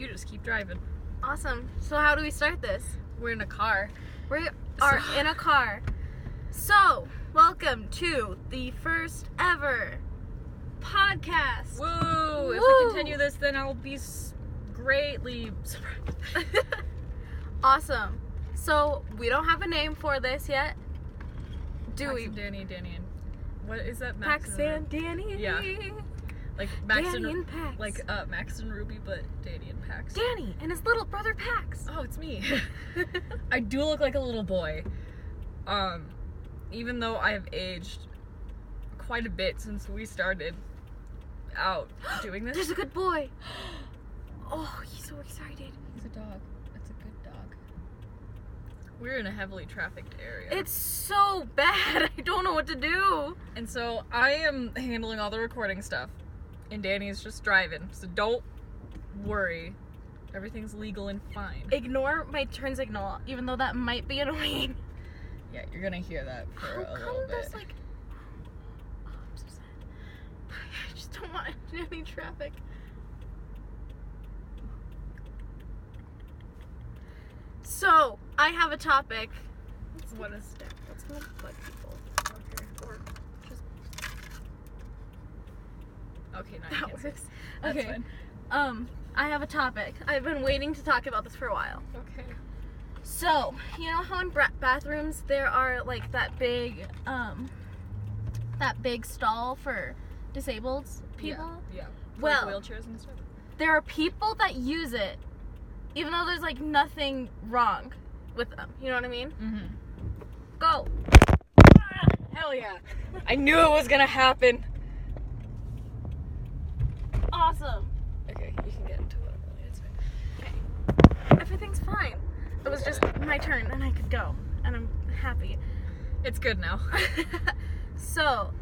You just keep driving. Awesome. So how do we start this? We're in a car. We are in a car. So, welcome to the first ever podcast. Woo! If we continue this, then I'll be greatly surprised. Awesome. So, we don't have a name for this yet. Do Max we? and Danny and what is that? Pax and Danny. Yeah. Like Max Danny and Pax. Like Max and Ruby, but Danny and Pax. Danny and his little brother Pax. Oh, it's me. I do look like a little boy. Even though I have aged quite a bit since we started out doing this. There's a good boy. Oh, he's so excited. He's a dog. That's a good dog. We're in a heavily trafficked area. It's so bad. I don't know what to do. And so I am handling all the recording stuff. And Danny's just driving. So don't worry. Everything's legal and fine. Ignore my turn signal, even though that might be annoying. Yeah, you're gonna hear that for How a come little bit. there's like... Oh, I'm so sad. I just don't want any traffic. So, I have a topic. What is that? What's gonna bug people? Okay. Or just... Okay, now you That can works. see. That's Okay. fine. I have a topic. I've been waiting to talk about this for a while. Okay. So, you know how in bathrooms there are like that big stall for disabled people? Yeah. Well, like wheelchairs and stuff. There are people that use it even though there's like nothing wrong with them. You know what I mean? Mm-hmm. Go. Hell yeah. I knew it was gonna happen. Awesome. Okay, you can get into it. It's fine. Okay. Everything's fine. It was just my turn and I could go. And I'm happy. It's good now. So,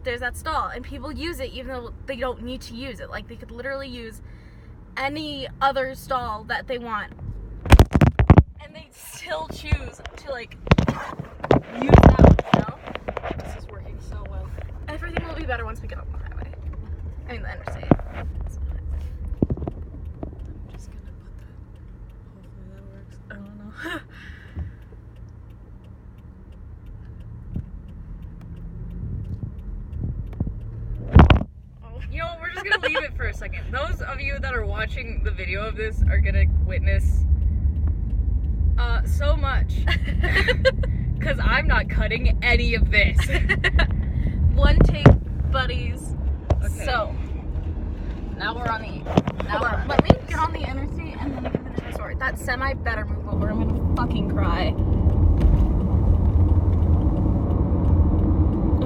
there's that stall, and people use it even though they don't need to use it. Like, they could literally use any other stall that they want. And they still choose to, like, use that one, you know? This is working so well. Everything will be better once we get on the highway. I mean, the interstate. I'm just gonna put that. Hopefully that works. I don't know. You know what, we're just gonna leave it for a second. Those of you that are watching the video of this are gonna witness so much. Cause I'm not cutting any of this. One take, buddies. Okay. So, Now we're on the let me get on the interstate and then I can finish my story. That semi better move over. I'm gonna fucking cry.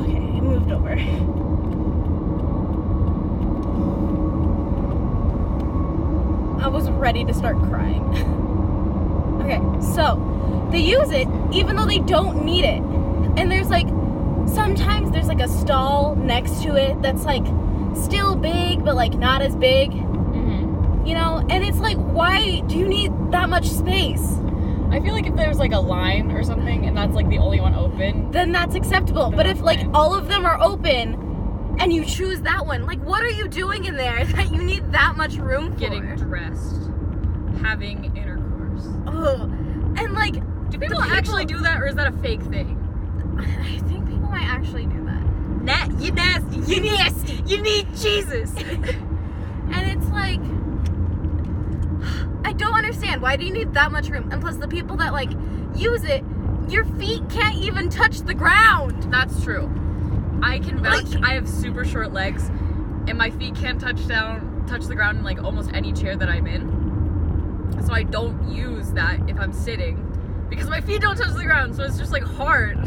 Okay, it moved over. I was ready to start crying. Okay, so they use it even though they don't need it. And there's like, sometimes there's like a stall next to it that's like still big but like not as big. Mm-hmm. You know? And it's like, why do you need that much space? I feel like if there's like a line or something and that's like the only one open, Then that's acceptable. Then But that's if like fine. all of them are open and you choose that one, like what are you doing in there that you need that much room for? getting dressed, having intercourse. Ugh. And like, Do people actually do that, or is that a fake thing? I think people might actually do that. You nasty. You nasty. You need Jesus. And it's like, I don't understand. Why do you need that much room? And plus, the people that like use it, your feet can't even touch the ground. That's true. I can vouch. Like- I have super short legs, and my feet can't touch the ground in like almost any chair that I'm in. So I don't use that if I'm sitting, because my feet don't touch the ground. So it's just like hard.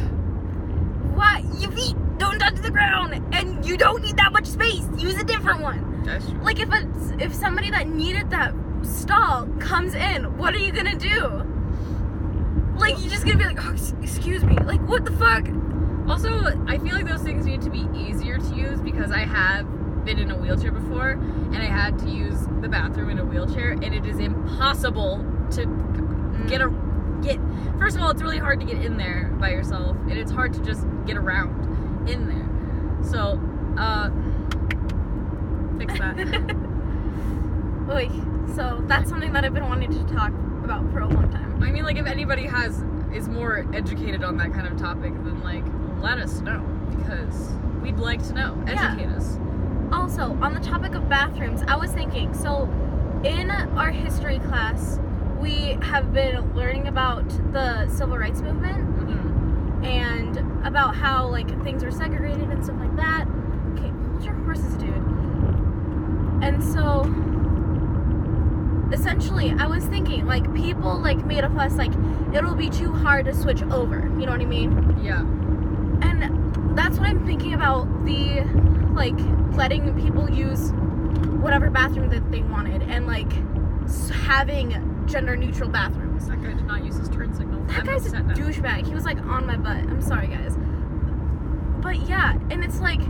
What? Your feet don't touch the ground, and you don't need that much space. Use a different one. That's true. Like if somebody that needed that stall comes in, what are you gonna do? Like, you're just gonna be like, oh, excuse me. Like, what the fuck? Also, I feel like those things need to be easier to use because I have been in a wheelchair before and I had to use the bathroom in a wheelchair, and it is impossible to get first of all, it's really hard to get in there by yourself, and it's hard to just get around in there. So fix that. Oy. So that's something that I've been wanting to talk about for a long time. I mean, like, if anybody is more educated on that kind of topic, then, like, let us know, because we'd like to know. Educate us. Also, on the topic of bathrooms, I was thinking, so in our history class, we have been learning about the civil rights movement, and about how, like, things were segregated and stuff like that. Okay, hold your horses, dude. And so, essentially, I was thinking, like, people, like, made a fuss, like, it'll be too hard to switch over, you know what I mean? Yeah. And that's what I'm thinking about, the, like, letting people use whatever bathroom that they wanted, and, like, having gender-neutral bathrooms. That guy did not use his turn signal. That guy's a douchebag. He was, like, on my butt. I'm sorry, guys. But, yeah, and it's like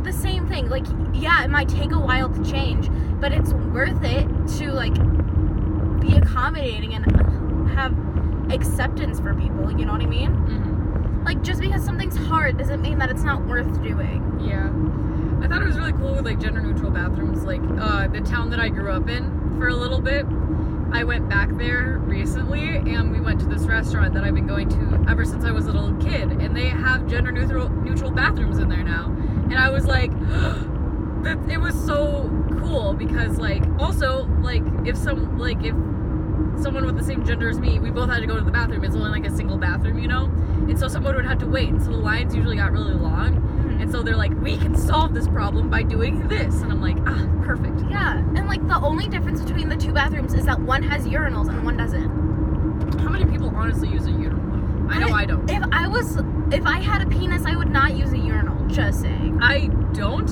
the same thing. Like, yeah, it might take a while to change, but it's worth it to, like, be accommodating and have acceptance for people, you know what I mean? Mm-hmm. Like, just because something's hard doesn't mean that it's not worth doing. Yeah. I thought it was really cool with, like, gender-neutral bathrooms. Like, the town that I grew up in for a little bit, I went back there recently, and we went to this restaurant that I've been going to ever since I was a little kid, and they have gender-neutral bathrooms in there now. And I was like, it was so cool, because, like, also, like, if someone with the same gender as me, we both had to go to the bathroom, it's only, like, a single bathroom, you know? And so someone would have to wait, and so the lines usually got really long. And so they're like, we can solve this problem by doing this. And I'm like, perfect. Yeah, and, like, the only difference between the two bathrooms is that one has urinals and one doesn't. How many people honestly use a urinal? I know I don't. If I had a penis, I would not use a urinal, just saying. I don't.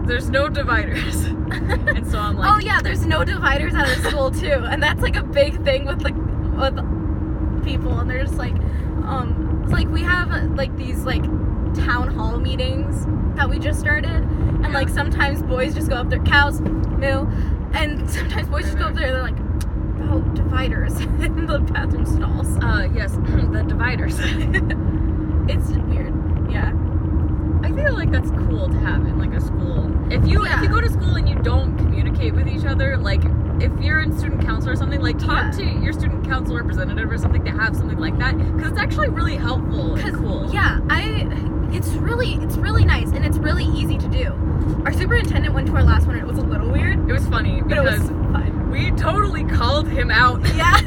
There's no dividers. And so I'm like... Oh, yeah, there's no dividers at our school, too. And that's, like, a big thing with people. And they're just, like, it's like, we have, like, these, like, town hall meetings that we just started, and like sometimes boys just go up there, cows moo, and sometimes boys just go up there, they're like, oh, dividers in the bathroom stalls. Yes, the dividers. It's weird. Yeah, I feel like that's cool to have in, like, a school. If you go to school and you don't communicate with each other, like, if you're in student council or something, like, talk to your student council representative or something to have something like that, because it's actually really helpful and cool. Yeah, it's really nice, and it's really easy to do. Our superintendent went to our last one, and it was a little weird. It was funny, because it was fun. We totally called him out. Yeah.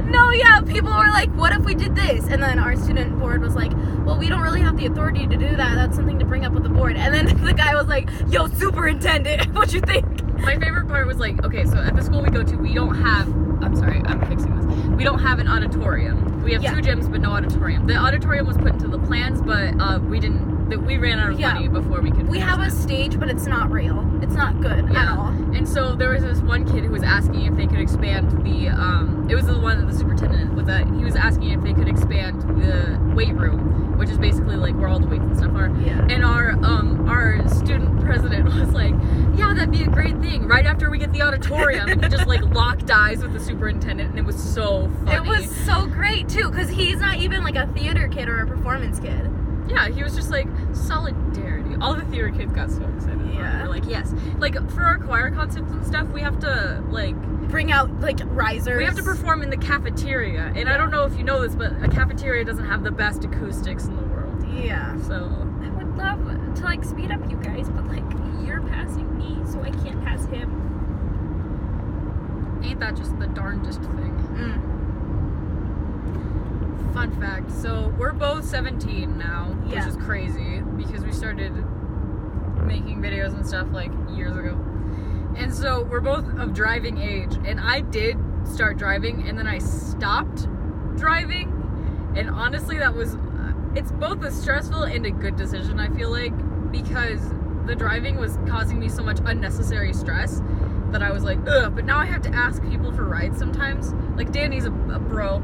No, yeah, people were like, what if we did this? And then our student board was like, well, we don't really have the authority to do that. That's something to bring up with the board. And then the guy was like, yo, superintendent, what you think? My favorite part was, like, okay, so at the school we go to, we don't have, I'm sorry, I'm fixing this. We don't have an auditorium. We have 2 gyms, but no auditorium. The auditorium was put into the plans, but we ran out of money before we could. We have a stage, but it's not real. It's not good at all. And so there was this one kid who was asking if they could expand the, it was the one that the superintendent was at, he was asking if they could expand the weight room, which is basically, like, where all the weights and stuff are. Yeah. And our student president was like, yeah, that'd be a great thing, right after we get the auditorium. And he just, like, locked eyes with the superintendent, and it was so funny. It was so great, too, because he's not even, like, a theater kid or a performance kid. Yeah, he was just like, solidarity. All the theater kids got so excited. Yeah. We're like, yes. Like, for our choir concerts and stuff, we have to, like... bring out, like, risers. We have to perform in the cafeteria. And I don't know if you know this, but a cafeteria doesn't have the best acoustics in the world. Yeah. So... I would love to, like, speed up you guys, but, like, you're passing me, so I can't pass him. Ain't that just the darndest thing? Fun fact, so we're both 17 now, which is crazy, because we started making videos and stuff, like, years ago. And so we're both of driving age, and I did start driving, and then I stopped driving, and honestly that was, it's both a stressful and a good decision, I feel like, because the driving was causing me so much unnecessary stress that I was like, ugh, but now I have to ask people for rides sometimes. Like, Danny's a bro.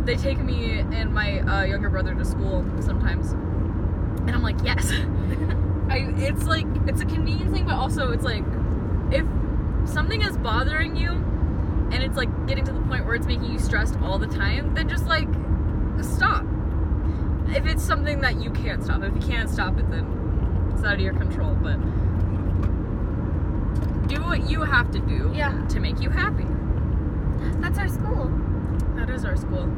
They take me and my younger brother to school sometimes, and I'm like, yes. It's like, it's a convenience thing, but also it's like, if something is bothering you and it's like getting to the point where it's making you stressed all the time, then just, like, stop. If it's something that you can't stop, if you can't stop it, then it's out of your control. But do what you have to do to make you happy. That's our school. That is our school.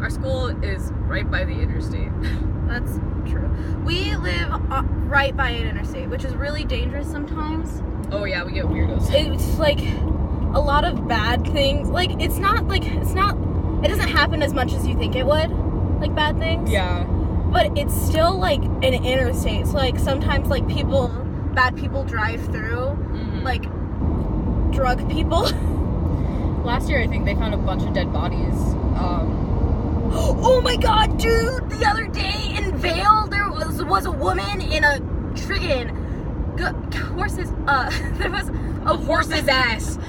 Our school is right by the interstate. That's true. We live right by an interstate, which is really dangerous sometimes. Oh yeah, we get weirdos. It's like a lot of bad things. Like it doesn't happen as much as you think it would. Like bad things. Yeah. But it's still like an interstate. So like sometimes like bad people drive through, like drug people. Last year I think they found a bunch of dead bodies. Oh my god, dude! The other day in Vail, there was a woman in a friggin' horse's there was a horse's ass.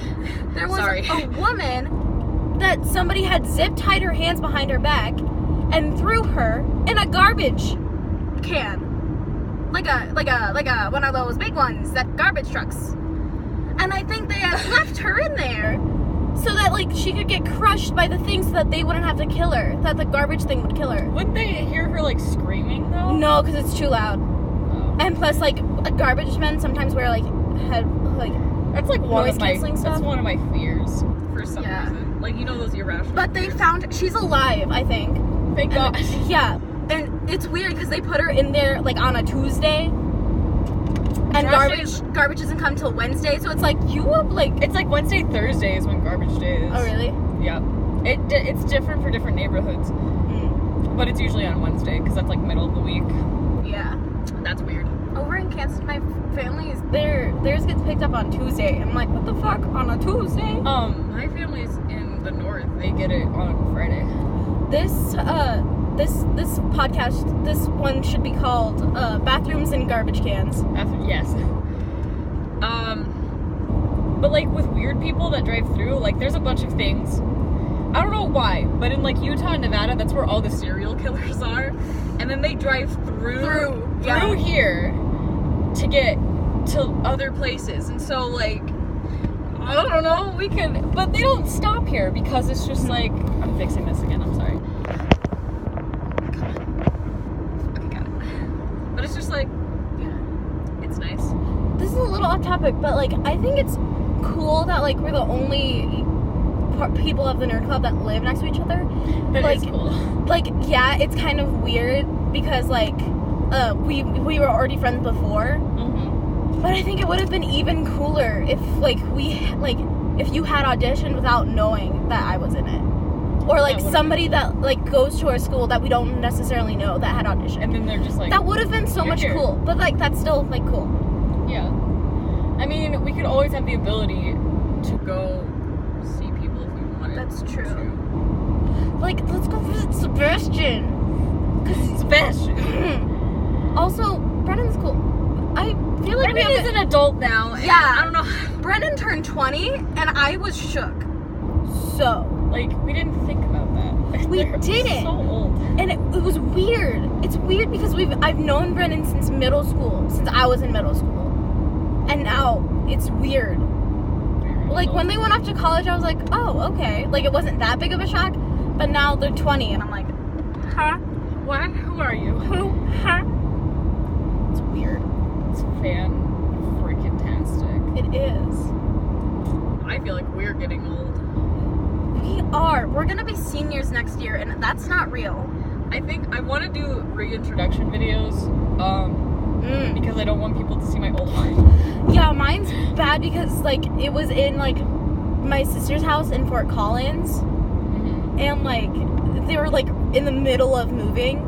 There was a woman that somebody had zip tied her hands behind her back and threw her in a garbage can, like a one of those big ones that garbage trucks. And I think they had left her in there so that like she could get crushed by the things so that they wouldn't have to kill her. That the garbage thing would kill her. Wouldn't they hear her like screaming though? No, because it's too loud. Oh. And plus, like garbage men sometimes wear like that's like noise canceling stuff. That's one of my fears for some reason. Like those irrational. But they found she's alive, I think. Thank God. Yeah, and it's weird because they put her in there like on a Tuesday. And garbage doesn't come till Wednesday, so it's like it's like Wednesday, Thursday is when garbage day is. Oh really? Yeah. It's different for different neighborhoods, but it's usually on Wednesday because that's like middle of the week. Yeah. That's weird. Over in Kansas, my family's theirs gets picked up on Tuesday. I'm like, what the fuck on a Tuesday? My family's in the north. They get it on Friday. This podcast, this one should be called Bathrooms and Garbage Cans. Yes. But like with weird people that drive through, like there's a bunch of things. I don't know why, but in like Utah and Nevada, that's where all the serial killers are. And then they drive through here to get to other places. And so like, I don't know, but they don't stop here because it's just like, I'm fixing this again, I'm sorry. Okay, got it. But it's just like, it's nice. This is a little off topic, but like, I think it's cool that like we're the only people of the nerd club that live next to each other. That is cool. Like, yeah, it's kind of weird because like we were already friends before. But I think it would have been even cooler if if you had auditioned without knowing that I was in it, or like somebody that like goes to our school that we don't necessarily know that had auditioned. And then they're just like, that would have been so much cool. But like that's still like cool. Yeah. I mean, we could always have the ability to go see people if we wanted. That's true. Like, let's go visit Sebastian. Also, Brennan's cool. I feel like Brennan is an adult now. Yeah. I don't know. Brennan turned 20, and I was shook. So. Like, we didn't think about that. We didn't. So old. And it was weird. It's weird because I've known Brennan since middle school. Since I was in middle school. And now, it's weird. Like, when they went off to college, I was like, oh, okay. Like, it wasn't that big of a shock. But now they're 20, and I'm like, huh? What? Who are you? Who? Huh? It's weird. It's fan-freaking-tastic. It is. I feel like we're getting old. We are. We're gonna be seniors next year, and that's not real. I think I want to do reintroduction videos, because I don't want people to see my old one. Yeah, mine's bad because, like, it was in, like, my sister's house in Fort Collins, and, like, they were, like, in the middle of moving,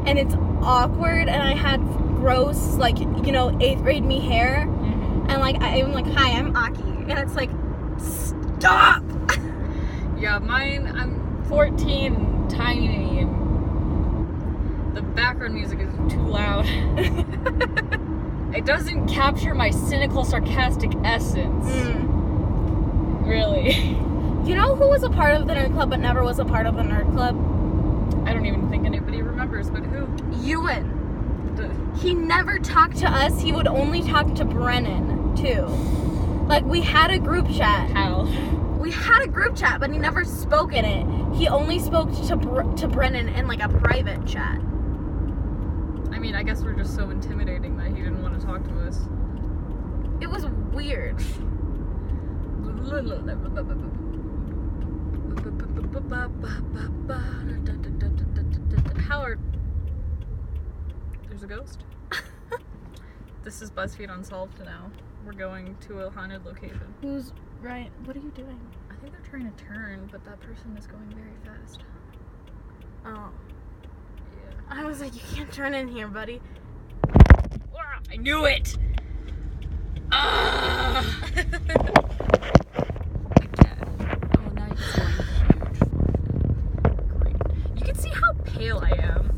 and it's awkward, and I had gross, like, 8th grade me hair, and, like, I'm like, hi, I'm Aki, and it's like, stop! Yeah, mine, I'm 14, tiny, and the background music is too loud. It doesn't capture my cynical, sarcastic essence. Really. You know who was a part of the nerd club but never was a part of the nerd club? I don't even think anybody remembers, but who? Ewan. He never talked to us. He would only talk to Brennan, too. Like, we had a group chat. How? We had a group chat, but he never spoke in it. He only spoke to Brennan in, like, a private chat. I mean, I guess we're just so intimidating that he didn't want to talk to us. It was weird. How are... There's a ghost. This is BuzzFeed Unsolved now. We're going to a haunted location. Who's right? What are you doing? I think they're trying to turn, but that person is going very fast. Oh. Yeah. I was like, you can't turn in here, buddy. I knew it! I can't. Oh, now he's going huge. Great. You can see how pale I am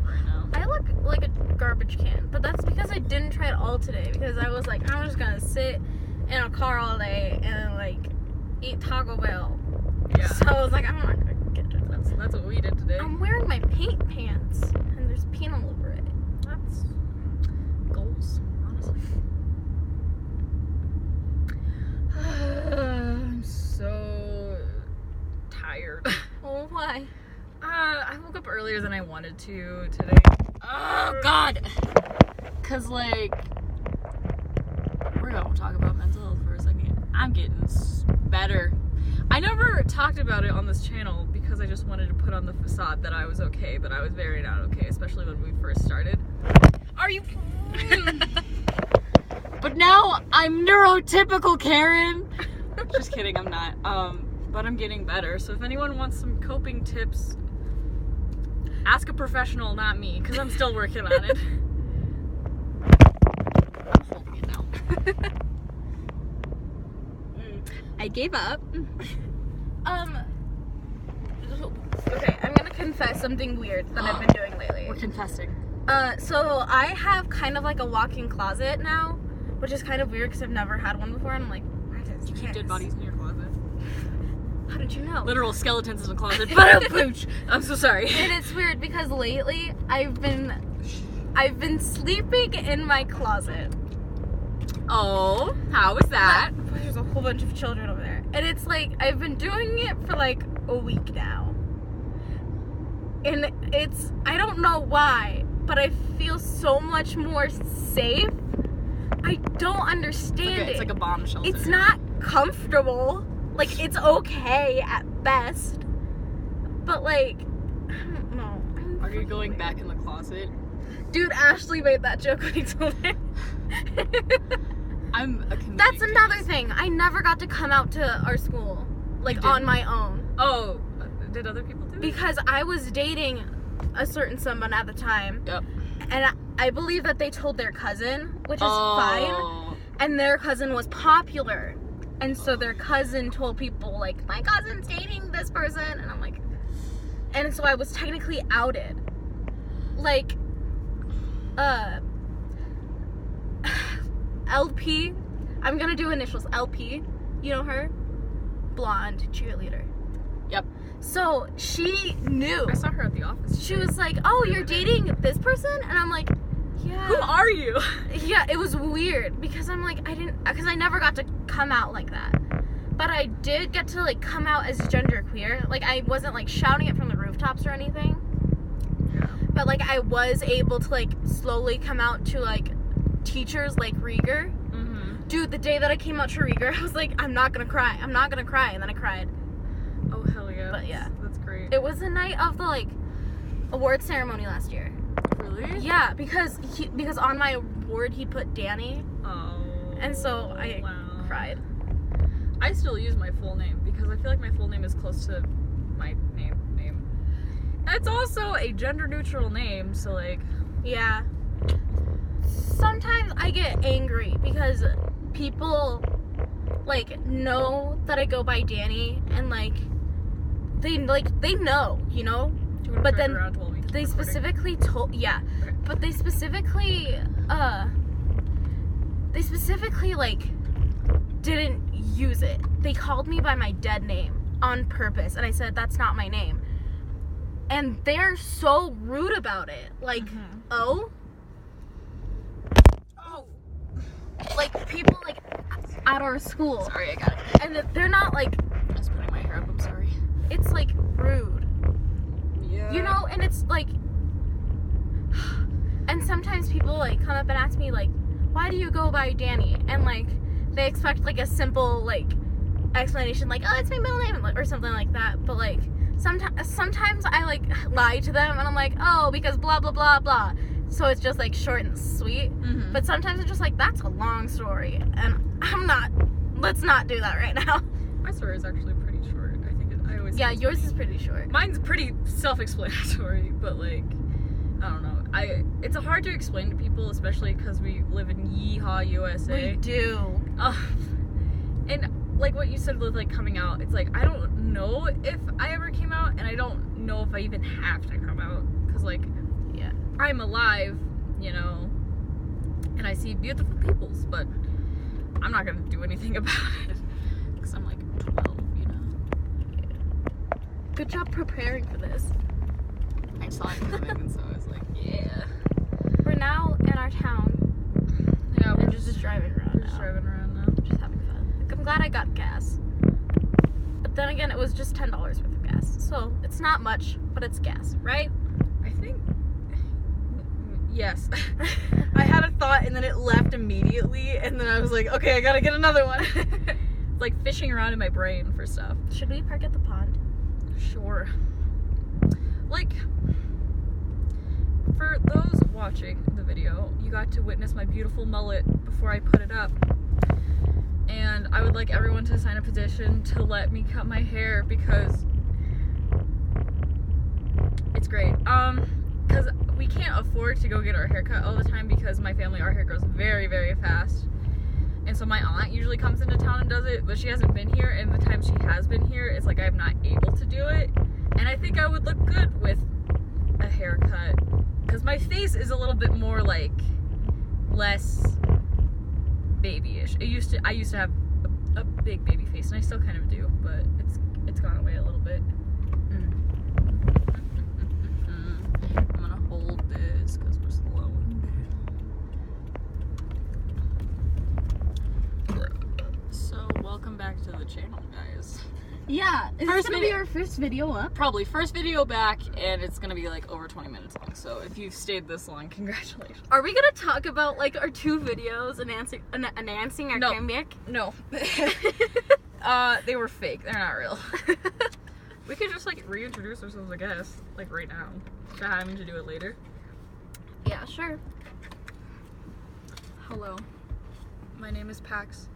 right now. I look like a garbage can, but that's because I didn't try it all today, because I was like, I'm just gonna sit in a car all day and like eat Taco Bell. Yeah. So I was like, I'm not gonna get to this. That's what we did today. I'm wearing my paint pants and there's paint all over it. That's goals, honestly. I'm so tired. Oh, why? I woke up earlier than I wanted to today. Oh, God! Because, like, we're going to talk about mental health for a second. I'm getting better. I never talked about it on this channel because I just wanted to put on the facade that I was okay, but I was very not okay, especially when we first started. Are you... But now I'm neurotypical, Karen! Just kidding, I'm not. But I'm getting better, so if anyone wants some coping tips, ask a professional, not me, because I'm still working on it. I'm holding it now. I gave up. Okay, I'm gonna confess something weird that I've been doing lately. We're confessing. So I have kind of like a walk-in closet now, which is kind of weird because I've never had one before, and I'm like, why does You keep dead bodies in your closet. How did you know? Literal skeletons in the closet. Ba-dum-pooch. I'm so sorry. And it's weird because lately I've been sleeping in my closet. Oh, how was that? There's a whole bunch of children over there. And it's like, I've been doing it for like a week now. And it's, I don't know why, but I feel so much more safe. I don't understand it. It's like a bomb shelter. It's not comfortable. Like, it's okay at best. But like, I don't know. Are you going back in the closet? Dude, Ashley made that joke when he told me. I'm a comedic That's another genius. thing. I never got to come out to our school, like, You didn't? on my own. Oh, did other people do it? Because I was dating a certain someone at the time. Yep. And I believe that they told their cousin, which is fine. Oh. And their cousin was popular. And so their cousin told people, like, my cousin's dating this person. And I'm like... And so I was technically outed. Like, LP. I'm gonna do initials. LP. You know her? Blonde cheerleader. Yep. So she knew. I saw her at the office. She was like, oh, you're dating this person? And I'm like, yeah. Who are you? Yeah, it was weird because I'm like, because I never got to come out like that. But I did get to, like, come out as genderqueer. Like, I wasn't, like, shouting it from the rooftops or anything. Yeah. But, like, I was able to, like, slowly come out to, like, teachers like Rieger. Mm-hmm. Dude, the day that I came out to Rieger, I was like, I'm not gonna cry. I'm not gonna cry. And then I cried. Oh, hell yeah. But, yeah. That's great. It was the night of the, like, award ceremony last year. Really? Yeah, because on my award he put Danny. Oh. And so I wow. cried. I still use my full name because I feel like my full name is close to my name. It's also a gender neutral name, so like... Yeah. Sometimes I get angry because people, like, know that I go by Danny and, like, they know, you know? Do you want to But drive then around while we keep they recording? specifically told, yeah. Okay. But they specifically, like, didn't use it. They called me by my dead name on purpose, and I said, that's not my name. And they're so rude about it. Like, oh? Like, people, like, at our school. Sorry, I got it. And they're not, like, I was putting my hair up, I'm sorry. it's, like, rude. Yeah. You know, and it's, like, and sometimes people, like, come up and ask me, like, why do you go by Danny? And, like, they expect, like, a simple, like, explanation, like, oh, it's my middle name, or something like that. But, like, sometimes I, like, lie to them, and I'm like, oh, because blah, blah, blah, blah. So it's just, like, short and sweet. Mm-hmm. But sometimes it's just, like, that's a long story. And let's not do that right now. My story is actually pretty short. I think I always. Yeah, yours is pretty short. Mine's pretty self-explanatory, but like, I don't know. It's hard to explain to people, especially because we live in Yeehaw, USA. We do. And like what you said with like coming out, it's like I don't know if I ever came out, and I don't know if I even have to come out, because like, yeah, I'm alive, you know, and I see beautiful peoples, but I'm not gonna do anything about it because I'm like 12, you know. Yeah. Good job preparing for this. I saw it coming, and so I was like, yeah. We're now in our town. Yeah, we're just driving around. We're just driving around now. Just having fun. I'm glad I got gas. But then again, it was just $10 worth of gas. So it's not much, but it's gas, right? I think. Yes. I had a thought and then it left immediately, and then I was like, okay, I gotta get another one. Like fishing around in my brain for stuff. Should we park at the pond? Sure. Like, for those watching the video, you got to witness my beautiful mullet before I put it up. And I would like everyone to sign a petition to let me cut my hair because it's great. Because we can't afford to go get our hair cut all the time because my family, our hair grows very, very fast. And so my aunt usually comes into town and does it, but she hasn't been here, and the time she has been here, it's like I'm not able to do it. And I think I would look good with a haircut because my face is a little bit more like less babyish. I used to have a big baby face, and I still kind of do, but it's gone away a little bit. I'm gonna hold this because we're slowing down. So welcome back to the channel, guys. Yeah, is this gonna be our first video up? Probably first video back, and it's gonna be like over 20 minutes long. So if you've stayed this long, congratulations. Are we gonna talk about like our 2 videos announcing our comeback? No. They were fake. They're not real. We could just like reintroduce ourselves, I guess, like right now. Not having to do it later. Yeah, sure. Hello. My name is Pax.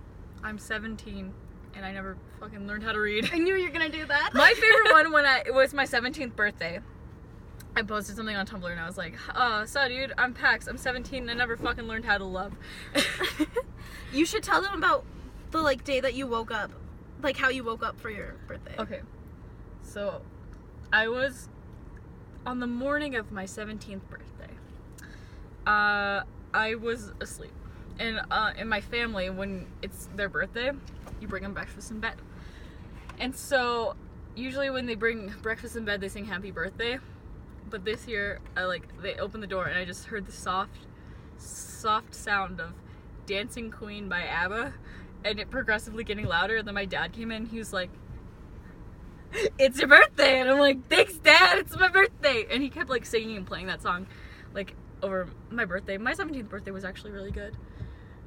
I'm 17. And I never fucking learned how to read. I knew you were gonna do that. My favorite one when it was my 17th birthday. I posted something on Tumblr and I was like, so dude, I'm Pax, I'm 17 and I never fucking learned how to love. You should tell them about the like day that you woke up. Like how you woke up for your birthday. Okay. So I was on the morning of my 17th birthday. I was asleep. And in my family, when it's their birthday, you bring them breakfast in bed. And so, usually when they bring breakfast in bed, they sing happy birthday. But this year, they opened the door and I just heard the soft sound of Dancing Queen by ABBA. And it progressively getting louder. And then my dad came in, he was like, it's your birthday! And I'm like, thanks Dad, it's my birthday! And he kept like singing and playing that song, like, over my birthday. My 17th birthday was actually really good.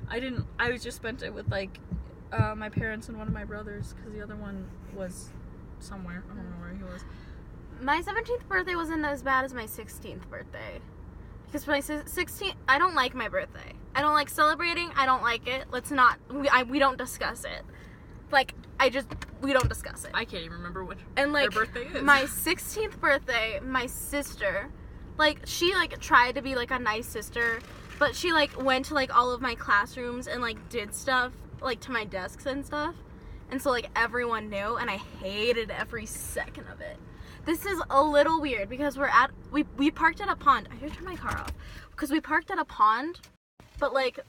I just spent it with like my parents and one of my brothers because the other one was somewhere. I don't know where he was. My 17th birthday wasn't as bad as my 16th birthday. Because for my 16th, I don't like my birthday. I don't like celebrating. I don't like it. We don't discuss it. Like, we don't discuss it. I can't even remember what and, like, their birthday is. My 16th birthday, my sister, like, she, like, tried to be, like, a nice sister. But she, like, went to, like, all of my classrooms and, like, did stuff, like, to my desks and stuff. And so, like, everyone knew, and I hated every second of it. This is a little weird because we parked at a pond. I should turn my car off. Because we parked at a pond, but, like,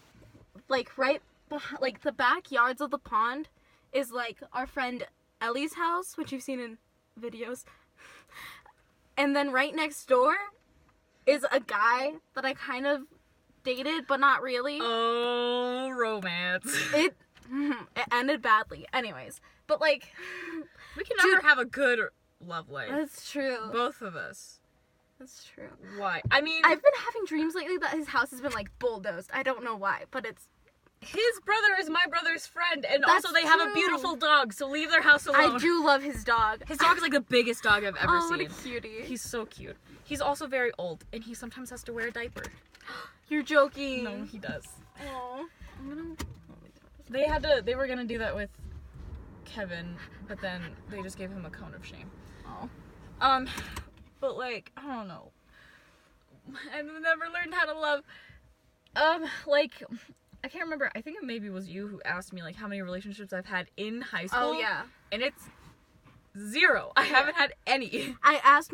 right behind, like, the backyards of the pond is, like, our friend Ellie's house, which you've seen in videos. And then right next door is a guy that I kind of dated, but not really. Oh, romance. It ended badly. Anyways, but like, we can never have a good love life. That's true. Both of us. That's true. Why? I mean, I've been having dreams lately that his house has been, like, bulldozed. I don't know why, but it's... his brother is my brother's friend, and That's also they have a true. beautiful dog, so leave their house alone. I do love his dog. His dog is like the biggest dog I've ever Oh, what seen. a cutie. He's so cute. He's also very old, and he sometimes has to wear a diaper. You're joking. No, he does. Aw. I'm gonna... They were gonna do that with Kevin, but then they just gave him a cone of shame. Oh. But like, I don't know. I've never learned how to love. Like, I can't remember. I think it maybe was you who asked me like how many relationships I've had in high school. Oh, yeah. And it's 0. I haven't had any. I asked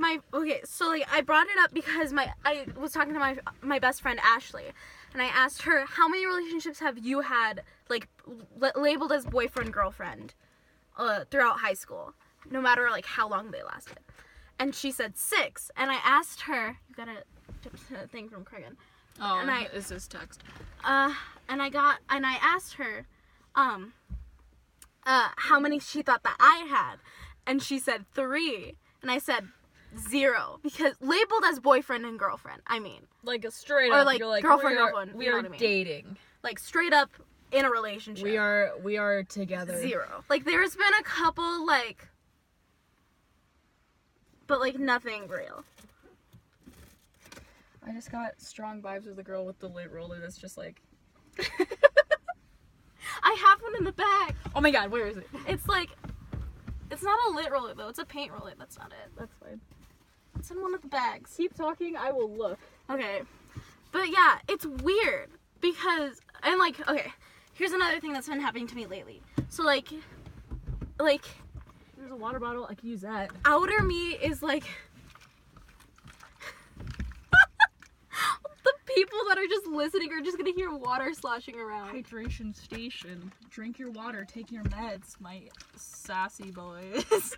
so like I brought it up because I was talking to my best friend Ashley, and I asked her, how many relationships have you had, like, labeled as boyfriend girlfriend throughout high school, no matter like how long they lasted. And she said 6, and I asked her, you got a thing from Cregan. Oh, and it's his text. And I asked her how many she thought that I had, and she said 3, and I said 0, because labeled as boyfriend and girlfriend, I mean. Like a straight Or up, like you're like, girlfriend, we you know are what I mean. dating. Like straight up in a relationship. We are together. 0. Like there's been a couple like, but like nothing real. I just got strong vibes with the girl with the lint roller that's just like... I have one in the back. Oh my god, where is it? It's like, it's not a lit roller though. It's a paint roller. That's not it. That's fine. It's in one of the bags. Keep talking, I will look. Okay. But yeah, it's weird because, and like, okay, here's another thing that's been happening to me lately. So like, There's a water bottle, I can use that. outer me is like, the people that are just listening are just gonna hear water sloshing around. Hydration station. Drink your water, take your meds, my sassy boys.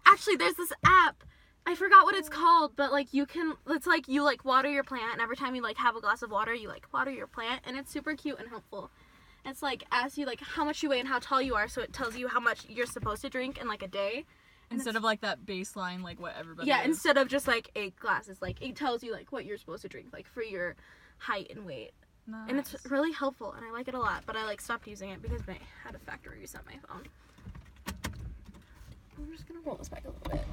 Actually, there's this app. I forgot what it's called, but like it's like you like water your plant, and every time you like have a glass of water, you like water your plant, and it's super cute and helpful. It's like asks you like how much you weigh and how tall you are, so it tells you how much you're supposed to drink in like a day. Instead of like that baseline, like what everybody Yeah, is. instead of just like 8 glasses, like it tells you like what you're supposed to drink, like for your height and weight. Nice. And it's really helpful, and I like it a lot, but I like stopped using it because I had a factory reset my phone. I'm just gonna roll this back a little bit.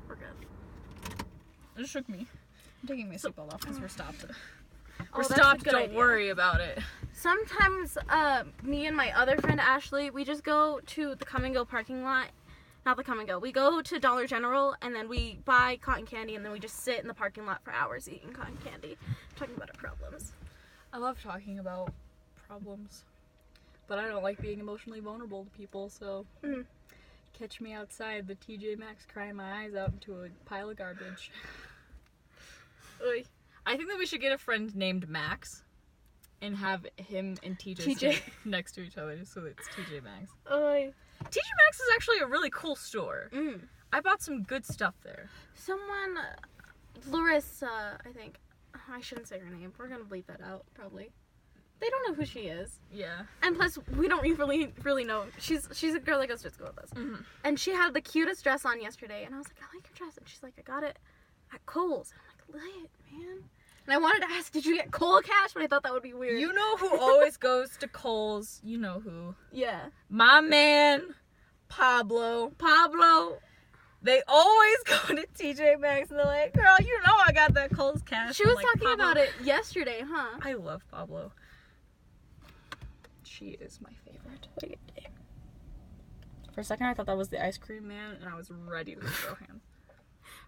We're good. It shook me. I'm taking my seatbelt off because we're stopped. We're that's a stopped, good don't idea. worry about it. Sometimes, me and my other friend Ashley, we just go to the Come and Go parking lot. Not the Come and Go. We go to Dollar General, and then we buy cotton candy, and then we just sit in the parking lot for hours eating cotton candy, talking about our problems. I love talking about problems. But I don't like being emotionally vulnerable to people, so catch me outside the TJ Maxx crying my eyes out into a pile of garbage. Oy. I think that we should get a friend named Max and have him and TJ TJ. sit next to each other so it's TJ Maxx. Oy. TJ Maxx is actually a really cool store. I bought some good stuff there. Someone, Larissa, I think. I shouldn't say her name. We're gonna bleep that out, probably. They don't know who she is. Yeah. And plus, we don't really know. She's a girl that goes to school with us. And she had the cutest dress on yesterday, and I was like, I like your dress. And she's like, I got it at Kohl's. And I'm like, lit, man. And I wanted to ask, did you get Kohl cash? But I thought that would be weird. You know who always goes to Kohl's? You know who. Yeah. My man, Pablo. They always go to TJ Maxx and they're like, girl, you know I got that Kohl's cash. She was I'm like, talking Pablo. about it yesterday, huh? I love Pablo. She is my favorite. What a good day. For a second, I thought that was the ice cream man, and I was ready to throw hands.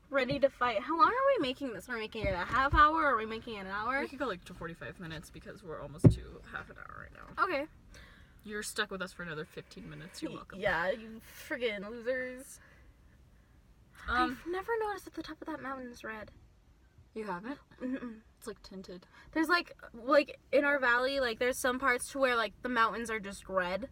Ready to fight. How long are we making this? Are we making it a half hour, or are we making it an hour? We could go like to 45 minutes because we're almost to half an hour right now. Okay. You're stuck with us for another 15 minutes. You're welcome. Yeah, you friggin' losers. I've never noticed that the top of that mountain is red. You haven't? Mm-mm. It's like tinted. There's like in our valley, like there's some parts to where like the mountains are just red.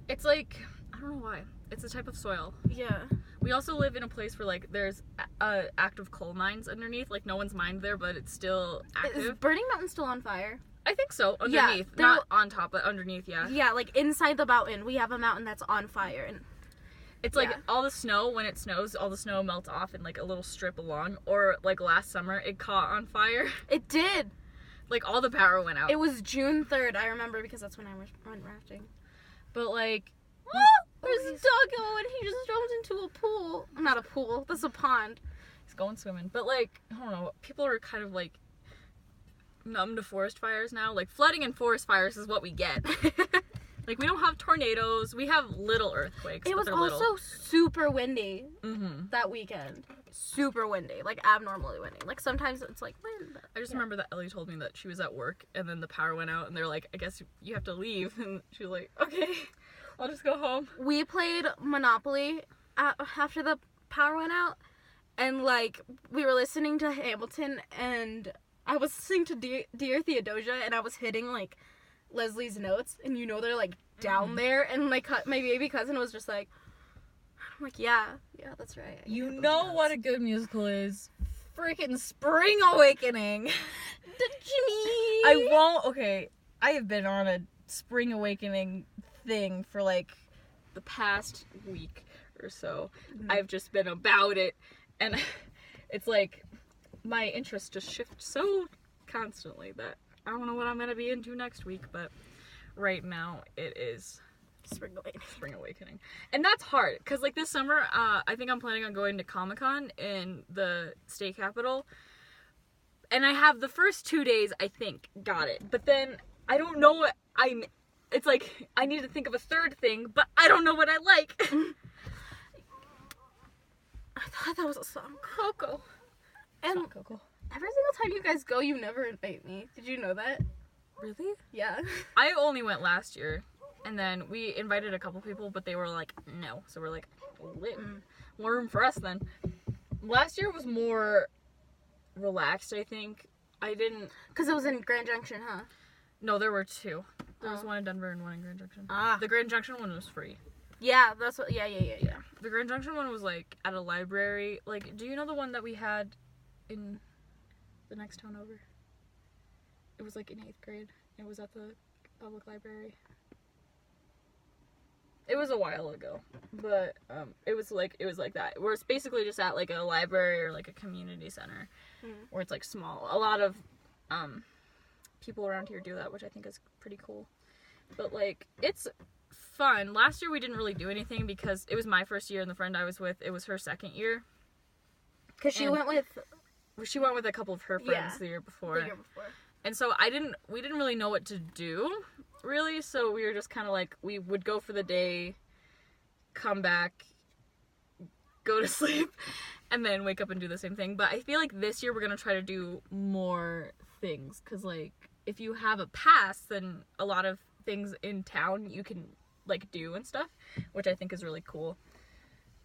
It's like, I don't know why. It's a type of soil. Yeah. We also live in a place where like there's active coal mines underneath. Like no one's mined there, but it's still Is active. Burning Mountain still on fire? I think so. Yeah, Underneath, there- not on top, but underneath. Yeah. Yeah, like inside the mountain, we have a mountain that's on fire, and It's like all the snow, when it snows, all the snow melts off in like a little strip along. Or like last summer, it caught on fire. It did. Like all the power went out. It was June 3rd, I remember, because that's when I went rafting. But like, There's a doggo and he just jumped into a pool. Not a pool, that's a pond. he's going swimming. But like, I don't know, people are kind of like numb to forest fires now. Like flooding and forest fires is what we get. Like we don't have tornadoes. We have little earthquakes. It was also super windy that weekend. Super windy, like abnormally windy. Like sometimes it's like wind. But, I just remember that Ellie told me that she was at work and then the power went out and they're like, I guess you have to leave. And she was like, okay, I'll just go home. We played Monopoly after the power went out, and like we were listening to Hamilton, and I was listening to Dear Theodosia, and I was hitting like Leslie's notes, and they're like down there, and my baby cousin was just like, I'm like, yeah, that's right. You know what a good musical is? Freaking Spring Awakening. I have been on a Spring Awakening thing for like the past week or so. I've just been about it, and it's like my interest just shifts so constantly that I don't know what I'm gonna be into next week, but right now it is Spring Awakening. And that's hard, because like this summer, I think I'm planning on going to Comic-Con in the state capital. And I have the first 2 days, I think, got it. But then I don't know what it's like, I need to think of a third thing, but I don't know what I like. I thought that was a song. Coco. And Coco. Every single time you guys go, you never invite me. Did you know that? Really? Yeah. I only went last year. And then we invited a couple people, but they were like, no. So we're like, lit. More room for us then. Last year was more relaxed, I think. I didn't... Because it was in Grand Junction, huh? No, there were two. There was one in Denver and one in Grand Junction. Ah. The Grand Junction one was free. Yeah, that's what... Yeah. The Grand Junction one was like at a library. Like, do you know the one that we had in the next town over? It was like in 8th grade. It was at the public library. It was a while ago, but it was like that. Where it's basically just at like a library or like a community center, where it's like small. A lot of people around here do that, which I think is pretty cool. But like it's fun. Last year we didn't really do anything because it was my first year, and the friend I was with, it was her second year. Because she went with a couple of her friends the year before. And so we didn't really know what to do, really, so we were just kind of like, we would go for the day, come back, go to sleep, and then wake up and do the same thing. But I feel like this year we're going to try to do more things, because, like, if you have a pass, then a lot of things in town you can, like, do and stuff, which I think is really cool.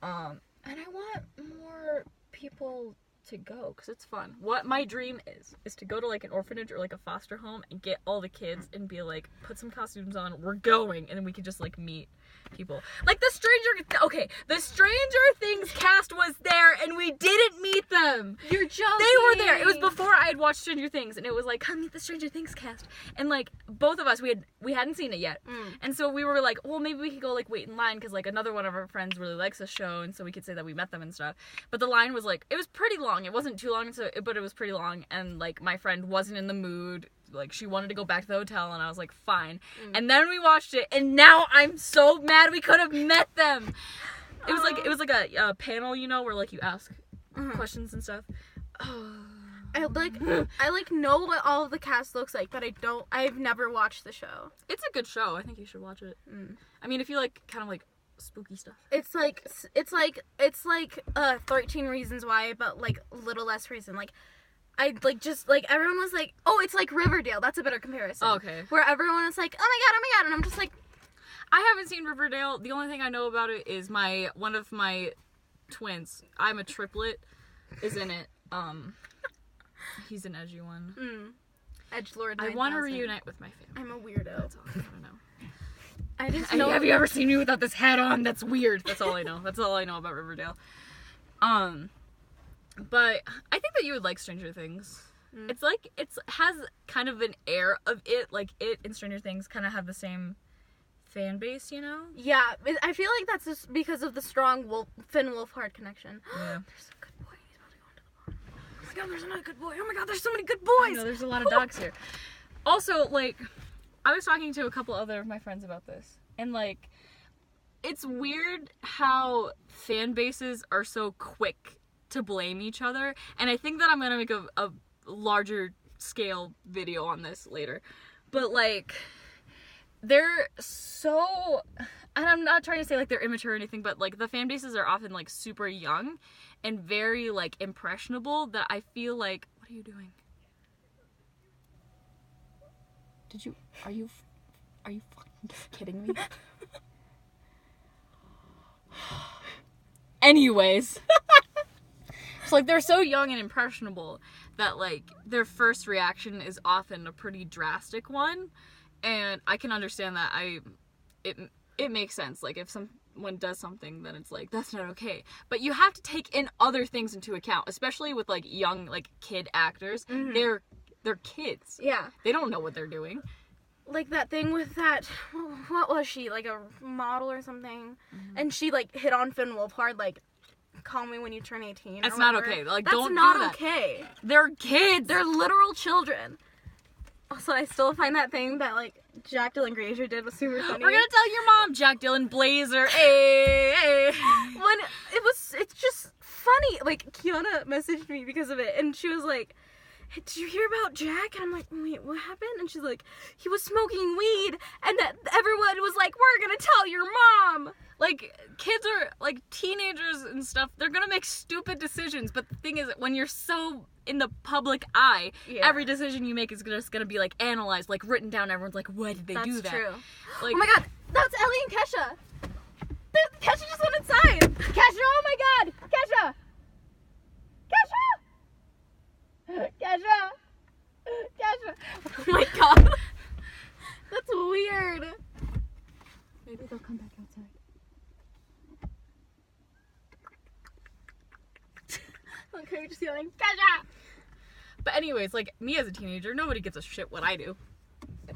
And I want more people to go, because it's fun. What my dream is to go to like an orphanage or like a foster home and get all the kids and be like, put some costumes on, we're going, and then we can just like meet people. Like the Stranger Things cast was there and we didn't meet them. You're joking. They were there. It was before I had watched Stranger Things, and it was like, come meet the Stranger Things cast. And like both of us, we hadn't seen it yet. And so we were like, well, maybe we could go like wait in line, because like another one of our friends really likes the show, and so we could say that we met them and stuff. But the line was like, it was pretty long. It wasn't too long, but it was pretty long, and like my friend wasn't in the mood. Like, she wanted to go back to the hotel, and I was like, fine. And then we watched it, and now I'm so mad we could have met them. It was like a panel, where like you ask questions and stuff. I know what all of the cast looks like, but I've never watched the show. It's a good show. I think you should watch it. I mean, if you like kind of like spooky stuff. It's like 13 Reasons Why, but like a little less reason. Like, I like just like everyone was like, oh, it's like Riverdale. That's a better comparison. Oh, okay. Where everyone is like, oh my god, and I'm just like, I haven't seen Riverdale. The only thing I know about it is one of my twins. I'm a triplet. Is in it. He's an edgy one. Edgelord. I want to reunite with my family. I'm a weirdo. That's all I want to know. I just know. Have you ever seen me without this hat on? That's weird. That's all I know. That's all I know about Riverdale. But I think that you would like Stranger Things. It's like, has kind of an air of it. Like, it and Stranger Things kind of have the same fan base, you know? Yeah, I feel like that's just because of the strong Finn Wolfhard connection. Yeah. There's a good boy. He's about to go into the barn. Oh my god, there's another good boy. Oh my god, there's so many good boys. I know, there's a lot of dogs here. Also, like, I was talking to a couple other of my friends about this, and like, it's weird how fan bases are so quick to blame each other, and I think that I'm gonna make a larger scale video on this later. But like, they're so, and I'm not trying to say like they're immature or anything, but like the fan bases are often like super young and very like impressionable, that I feel like, what are you doing? Are you fucking kidding me? Anyways. So like they're so young and impressionable that like their first reaction is often a pretty drastic one, and I can understand that. It makes sense. Like if someone does something, then it's like, that's not okay. But you have to take in other things into account, especially with like young like kid actors. Mm-hmm. They're kids. Yeah. They don't know what they're doing. Like that thing with that, what was she, like a model or something? Mm-hmm. And she like hit on Finn Wolfhard, like, call me when you turn 18. That's not okay. Like, that's don't not do that. Okay. They're kids. They're literal children. Also, I still find that thing that like Jack Dylan Grazer did was super funny. We're gonna tell your mom, Jack Dylan Blazer. Hey. When it's just funny. Like Kiana messaged me because of it, and she was like, hey, did you hear about Jack? And I'm like, wait, what happened? And she's like, he was smoking weed, and everyone was like, we're gonna tell your mom. Like, kids are, like, teenagers and stuff, they're gonna make stupid decisions, but the thing is, when you're so in the public eye, every decision you make is just gonna be, like, analyzed, like, written down. Everyone's like, why did they do that? That's true. Like, oh my god, that's Ellie and Kesha. Kesha just went inside. Kesha, oh my god. Kesha. Oh my god. That's weird. Maybe they'll come back outside. Okay, just yelling, Kesha! But anyways, like, me as a teenager, nobody gives a shit what I do.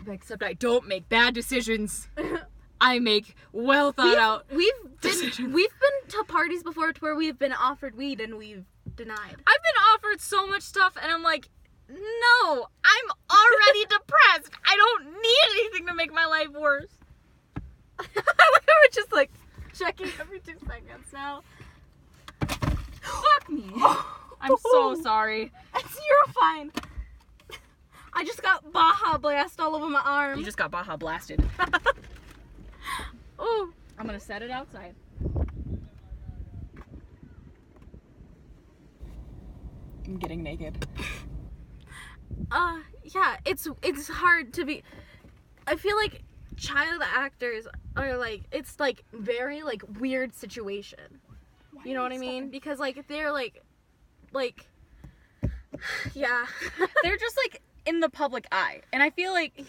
Except I don't make bad decisions. I make well thought out decisions. We've been to parties before where we've been offered weed and we've denied. I've been offered so much stuff, and I'm like, no, I'm already depressed. I don't need anything to make my life worse. We're just like checking every 2 seconds now. Fuck me. I'm so sorry. You're fine. I just got Baja Blast all over my arm. You just got Baja blasted. Oh, I'm gonna set it outside. I'm getting naked. Yeah, it's hard to be. I feel like child actors are like, it's like very like weird situation. You know what I mean? Because like they're like yeah. They're just like in the public eye, and I feel like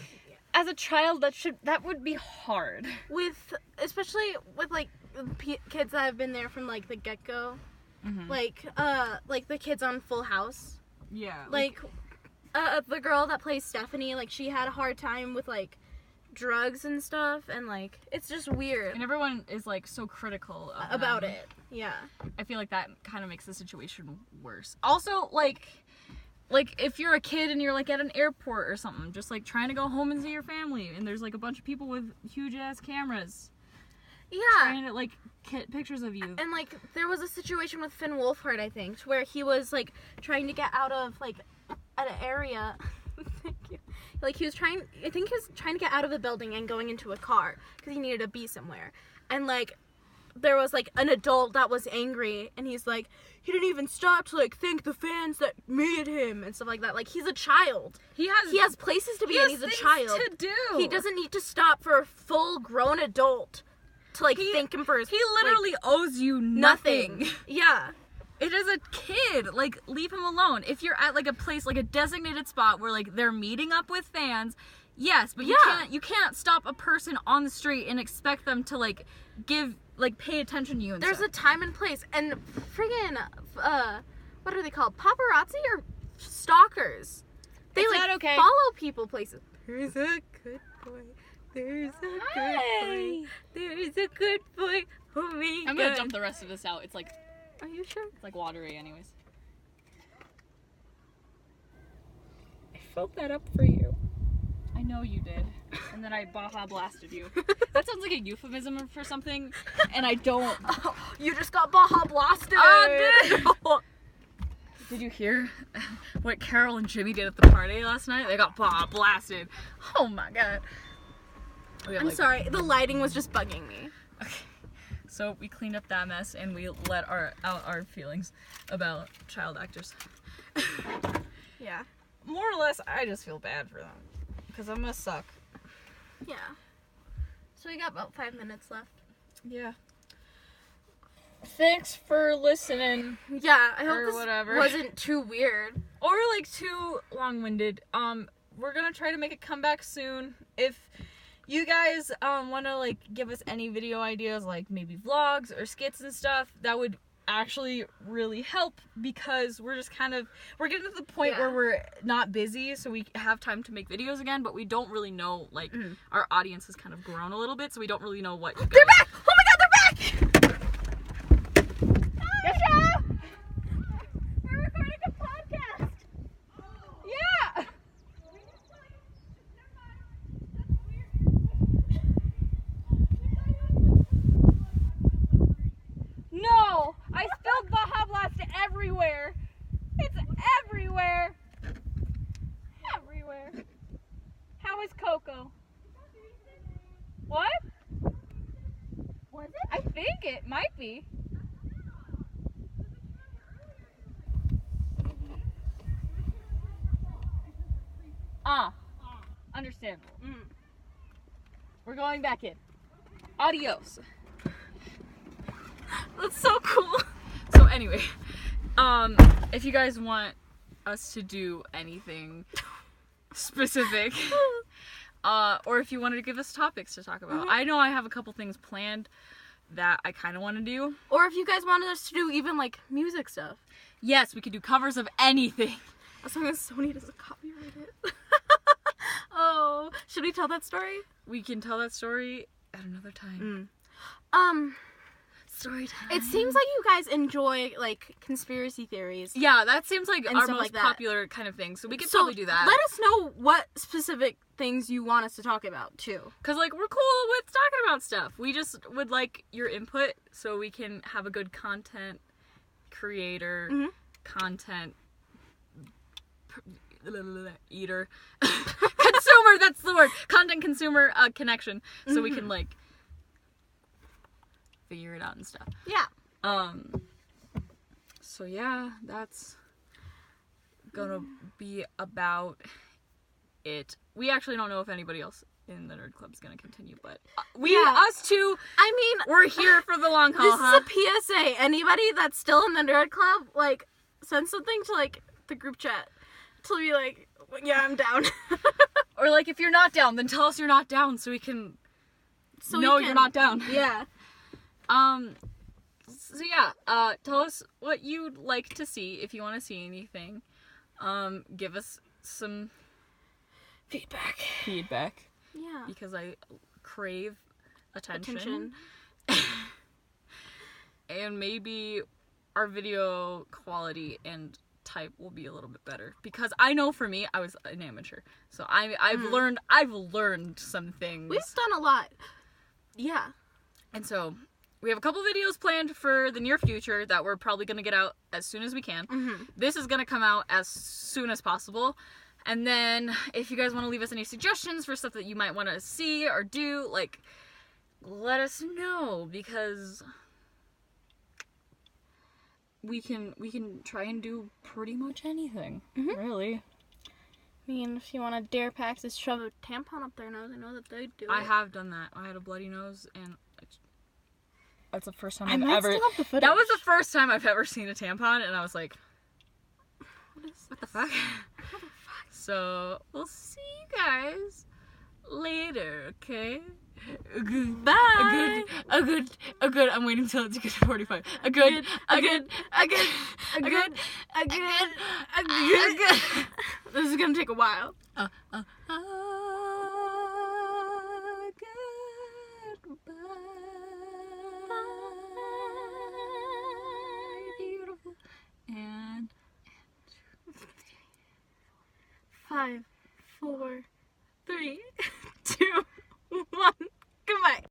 as a child that would be hard. Especially with like kids that have been there from like the get-go. Mm-hmm. Like the kids on Full House. Yeah. Like the girl that plays Stephanie, like she had a hard time with like drugs and stuff, and like it's just weird. And everyone is like so critical about it. Yeah. I feel like that kind of makes the situation worse. Also, like if you're a kid and you're like at an airport or something, just like trying to go home and see your family, and there's like a bunch of people with huge ass cameras. Yeah. Trying to like get pictures of you. And like there was a situation with Finn Wolfhard, I think, where he was like trying to get out of like an area. Thank you. Like he was trying to get out of the building and going into a car because he needed to be somewhere. And like there was like an adult that was angry, and he's like, he didn't even stop to like thank the fans that made him and stuff like that. Like he's a child. He has places to be, and he's a child. To do. He doesn't need to stop for a full grown adult to like thank him for his. He literally owes you nothing. Yeah. It is a kid. Like, leave him alone. If you're at like a place, like a designated spot where like they're meeting up with fans, yes, but you can't stop a person on the street and expect them to like pay attention to you and There's stuff. a time and place, and friggin' what are they called? Paparazzi or stalkers? They Is like that okay? follow people places. Here's a good boy. There's a good boy. There's a good boy. Oh my I'm gonna dump the rest of this out. It's like, Are you sure? it's like watery anyways. I filled that up for you. I know you did. And then I Baja blasted you. That sounds like a euphemism for something, and I don't. You just got Baja blasted. Did you hear what Carol and Jimmy did at the party last night? They got Baja blasted. Oh my god. I'm sorry. The lighting was just bugging me. Okay. So we cleaned up that mess and we let out our feelings about child actors. Yeah. More or less, I just feel bad for them. Because I'm gonna suck. Yeah. So we got about 5 minutes left. Yeah. Thanks for listening. Yeah, I Or hope this whatever. wasn't too weird. Or like too long-winded. We're gonna try to make a comeback soon. If you guys want to like give us any video ideas, like maybe vlogs or skits and stuff, that would actually really help, because we're getting to the point where we're not busy, so we have time to make videos again, but we don't really know, like, our audience has kind of grown a little bit, so we don't really know what you guys... They're back! Oh my god, they're back! Yasha! We're recording a podcast! Yeah! No! I spilled Baja Blast everywhere! It's everywhere! Everywhere. How is Coco? What? Was it? I think it might be. Understandable. We're going back in. Adios. That's so cool. So anyway, if you guys want us to do anything specific, or if you wanted to give us topics to talk about, I know I have a couple things planned that I kind of want to do. Or if you guys wanted us to do even like music stuff. Yes, we could do covers of anything. As long as Sony doesn't copyright it. Oh, should we tell that story? We can tell that story at another time. Story time. It seems like you guys enjoy like conspiracy theories. Yeah, that seems like And our stuff most like that. popular kind of thing, so we could probably do that. Let us know what specific things you want us to talk about too. Because, like, we're cool with talking about stuff. We just would like your input so we can have a good content creator, content eater, consumer, that's the word, content consumer connection, so we can, like, figure it out and stuff. Yeah. So yeah, that's gonna be about it. We actually don't know if anybody else in the Nerd Club is gonna continue, but us two, I mean, we're here for the long haul, this is a PSA. Anybody that's still in the Nerd Club, like, send something to, like, the group chat to be like, yeah, I'm down. Or, like, if you're not down, then tell us you're not down so we can know you're not down. Yeah. So yeah, tell us what you'd like to see, if you want to see anything. Give us some Feedback. Yeah. Because I crave attention. And maybe our video quality and type will be a little bit better, because I know for me, I was an amateur, so I've learned some things. We've done a lot. Yeah. And so we have a couple videos planned for the near future that we're probably going to get out as soon as we can. This is going to come out as soon as possible. And then if you guys want to leave us any suggestions for stuff that you might want to see or do, like, let us know, because we can try and do pretty much anything. Really. I mean, if you want to dare Pax to shove a tampon up their nose, I know that they do. I have done that. I had a bloody nose, and that's the first time I I've might ever. still have the footage. That was the first time I've ever seen a tampon, and I was like, "What the fuck?" So we'll see you guys later, okay? Bye. A good. I'm waiting until it's a good 45. A good. This is gonna take a while.